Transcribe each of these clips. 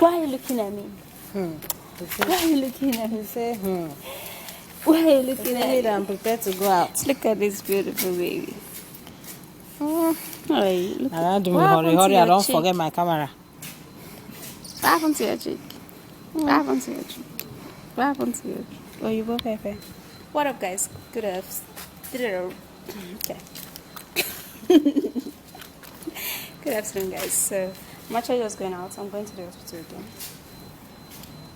Why are you looking at me? Why are you looking at me? You say, Why are you looking at me? I'm prepared to go out. Look at this beautiful baby. Hey, look. I don't do me hurry. I don't forget my camera. What happened to your cheek? What happened to your cheek? What happened to your cheek? Oh, you go, Pepe. What up, guys? Good afternoon. Okay. Good afternoon, guys. So, I'm actually just going out. I'm going to the hospital again.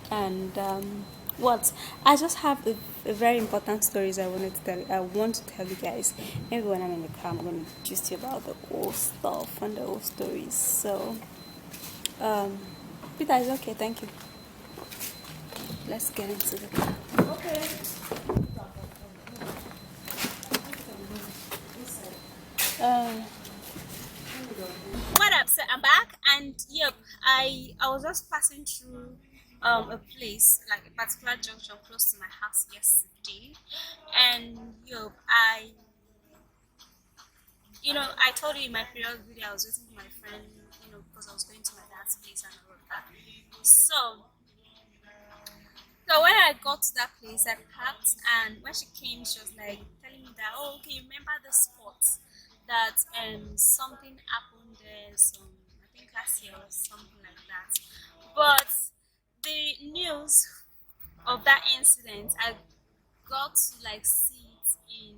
And what? I just have a very important stories I want to tell you guys. Maybe when I'm in the car, I'm going to just you about the old stuff and the old stories. So, Peter is okay. Thank you. Let's get into the car. Okay. What up? So I'm back, and yep, I was just passing through a place, like a particular junction close to my house yesterday, and yep, I told you in my previous video I was waiting for my friend, because I was going to my dad's place and all of that. So when I got to that place, I parked, and when she came, she was like telling me that, oh, okay, remember the spot that something happened there, I think last year or something like that. But the news of that incident, I got to like see it in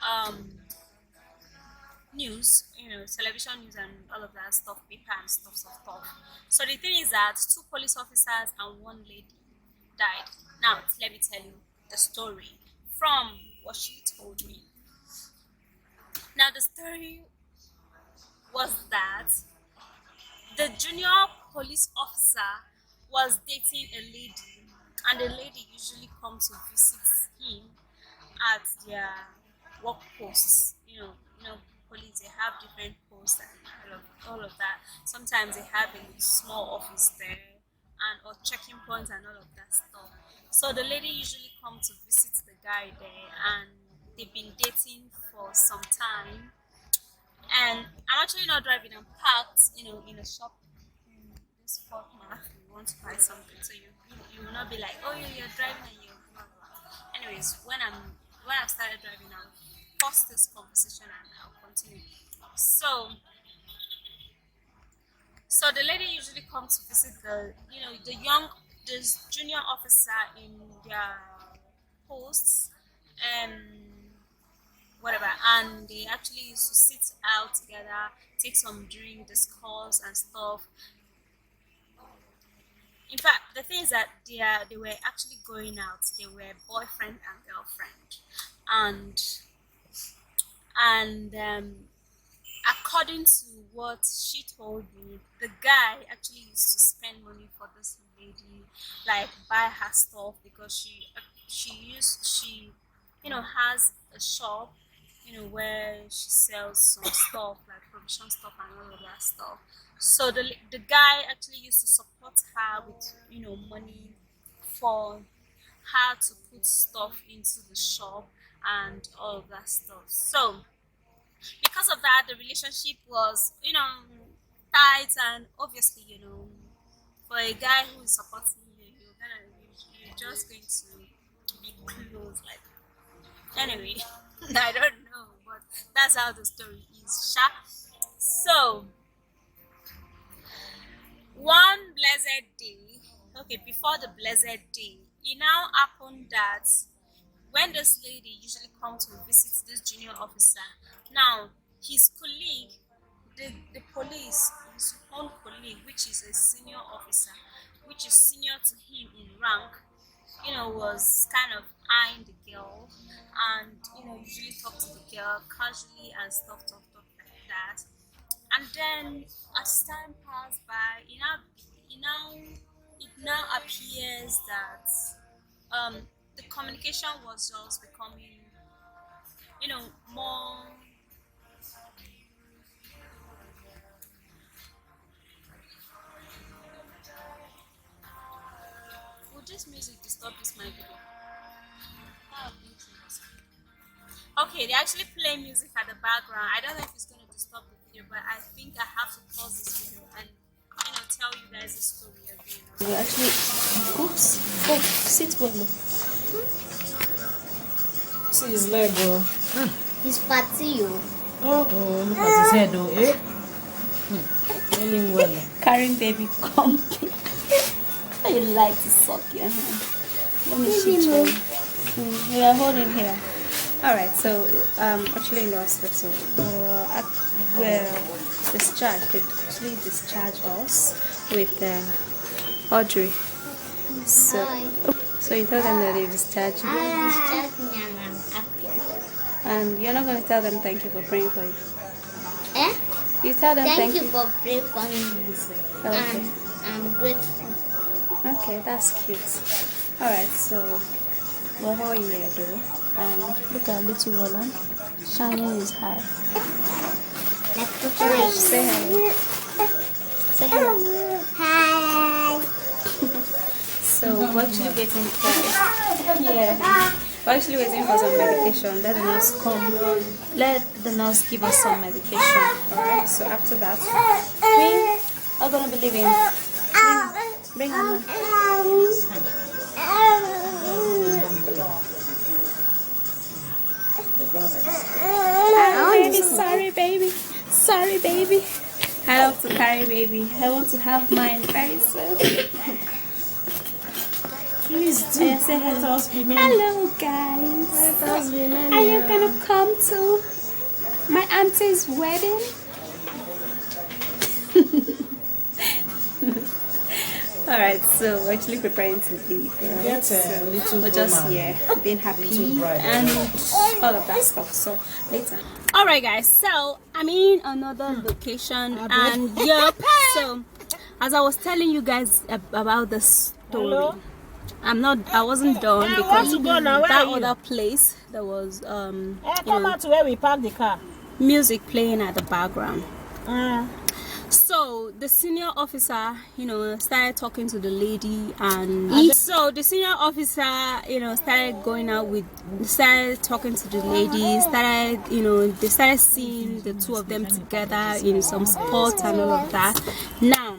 um news, television news and all of that stuff, paper and stuff. So the thing is that two police officers and one lady died. Now let me tell you the story from what she told me. Now the story was that the junior police officer was dating a lady, and the lady usually comes to visit him at their work posts. Police, they have different posts and all of that. Sometimes they have a small office there and or checking points and all of that stuff. So the lady usually comes to visit the guy there, and they've been dating for some time. And I'm actually not driving, I'm parked, in a shop in this Fort Mark. You want to buy something, so you will not be like, oh, you're driving and you're blah, blah. Anyways, when I started driving, I'll pause this conversation and I'll continue. So the lady usually comes to visit this junior officer in their posts and whatever, and they actually used to sit out together, take some drink, discuss and stuff. In fact, the thing is that they were actually going out. They were boyfriend and girlfriend, and according to what she told me, the guy actually used to spend money for this lady, like buy her stuff, because she has a shop, where she sells some stuff like provision stuff and all of that stuff. So the guy actually used to support her with money for her to put stuff into the shop and all of that stuff. So because of that, the relationship was tight, and obviously for a guy who is supporting you, you're just going to be close, like, anyway. I don't know, but that's how the story is, sha. So one blessed day, okay, before the blessed day, it now happened that when this lady usually comes to visit this junior officer, now his colleague, the police, his own colleague, which is a senior officer, which is senior to him in rank, was kind of eyeing the girl, and usually talk to the girl casually and stuff like that. And then as time passed by, it now appears that the communication was just becoming more. Would this music disturb this my video? Okay, they actually play music at the background. I don't know if it's going to disturb the video, but I think I have to pause this video and tell you guys the story again. We actually oops. Oh, sit well. See his leg, bro. He's fatty, yo. Oh, look at his head, though, eh? Tell him well. Carrying baby complete. I like to suck your hand. Let me shoot you. We are holding here. Alright, so actually in the hospital, we're discharged. They actually discharged us with Audrey. So you told them that they discharged you, Discharge me and I'm happy. and you're not going to tell them thank you for praying for you. Eh? You tell them Thank you for praying for me. Okay. I'm grateful. Okay, that's cute. Alright, so we're all here though. Look at little Roland shining his eye. Let's go to Wait, the say hello. Say hello. Hi. So we're actually waiting for we're actually waiting for some medication. Let the nurse come. Let the nurse give us some medication. Alright, so after that we are gonna be leaving. Bring her. Baby, sorry baby. Sorry baby. I love to carry baby. I want to have mine very soon. Please do. I say Let hello. us be men. Hello guys. Let us be men. Are you gonna come to my auntie's wedding? Alright, so we're actually preparing to leave. Right? Get a little We're just woman. being happy Little bride. and all of that stuff. So later. All right, guys. So I'm in another location, and yep. So as I was telling you guys about the story, Hello? I wasn't done I because want to go now. Where that are you? other place there was Come out to where we park the car. music playing at the background. Uh, So the senior officer, started talking to the lady, and so the senior officer, started talking to the lady, they started seeing the two of them together in some sports and all of that. Now,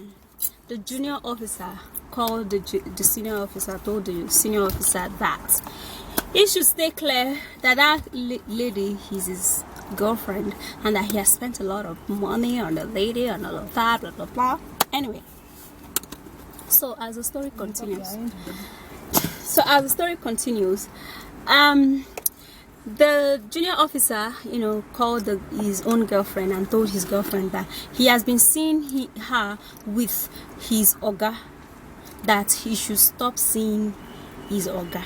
the junior officer called the senior officer, told the senior officer that he should stay clear that lady is his girlfriend, and that he has spent a lot of money on the lady and all of that, blah blah blah. Anyway, so as the story continues, the junior officer, called his own girlfriend and told his girlfriend that he has been seeing her with his oga, that he should stop seeing his oga,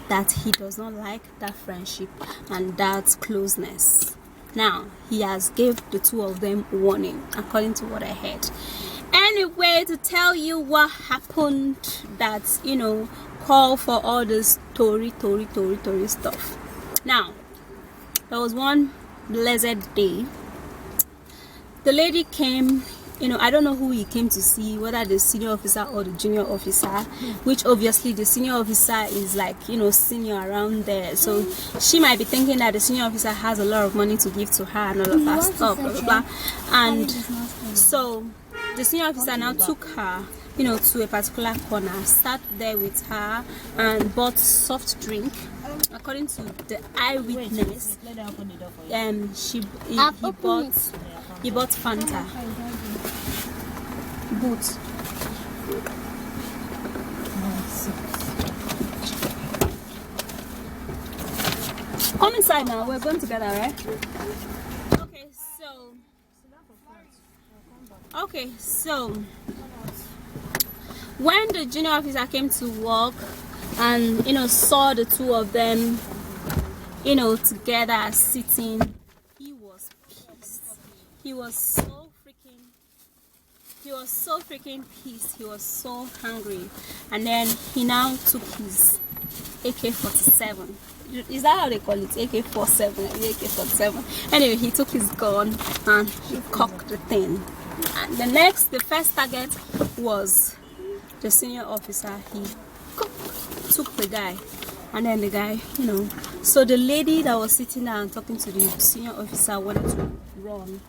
that he does not like that friendship and that closeness. Now he has gave the two of them warning, according to what I heard. Anyway, to tell you what happened, that call for all this Tory stuff. Now there was one blessed day, the lady came. I don't know who he came to see, whether the senior officer or the junior officer, which obviously the senior officer is like, senior around there. So she might be thinking that the senior officer has a lot of money to give to her and all of that stuff, blah, blah, blah. And so the senior officer now took her, to a particular corner, sat there with her and bought soft drink. According to the eyewitness, he bought Fanta. Boots. Come inside now. We're going together, right? Okay, so when the junior officer came to work and saw the two of them together sitting, he was pissed. He was so freaking pissed. He was so hungry. And then he now took his AK-47. Is that how they call it? AK-47. AK-47. Anyway, he took his gun and he cocked the thing. And the first target was the senior officer. He took the guy. And then the guy, so the lady that was sitting there and talking to the senior officer wanted to run.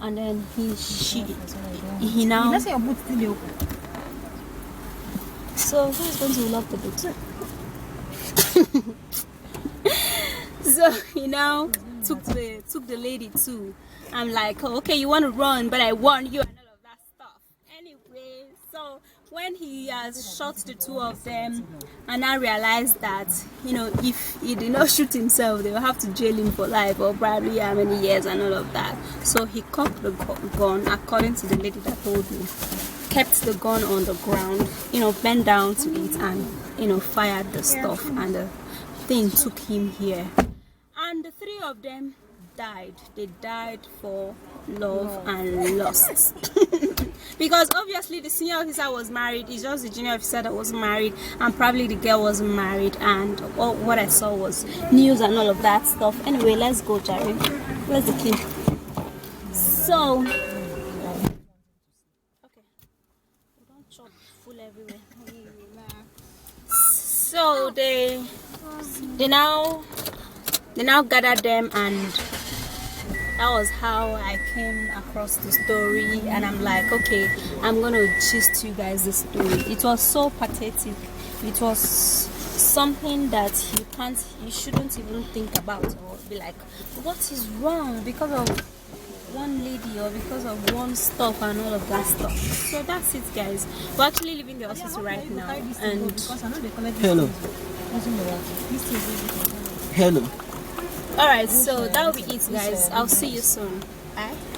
and then he now. Let's say your boot still open. So who is going to lock the boot? So he now took the lady too. I'm like, oh, okay, you want to run, but I warned you and all of that stuff. Anyway, so when he has shot the two of them, and I realized that, you know, if he did not shoot himself, they will have to jail him for life or probably how many years and all of that. So he cocked the gun, according to the lady that told me, kept the gun on the ground, you know, bent down to it, and, you know, fired the stuff, and the thing took him here. And the three of them died. They died for love and lust. Because obviously the senior officer was married, it's just the junior officer that was married, and probably the girl wasn't married, and all what I saw was news and all of that stuff. Anyway, let's go, Jerry. Where's the key? So okay, don't chop full everywhere. So they now gathered them, and that was how I came across the story. And I'm like, okay, I'm gonna gist you guys the story. It was so pathetic. It was something that you shouldn't even think about or be like, what is wrong because of one lady or because of one stuff and all of that stuff. So that's it, guys. We're actually leaving the hospital right now, and Hello. Hello. all right, so that will be it, guys. I'll see you soon. Bye.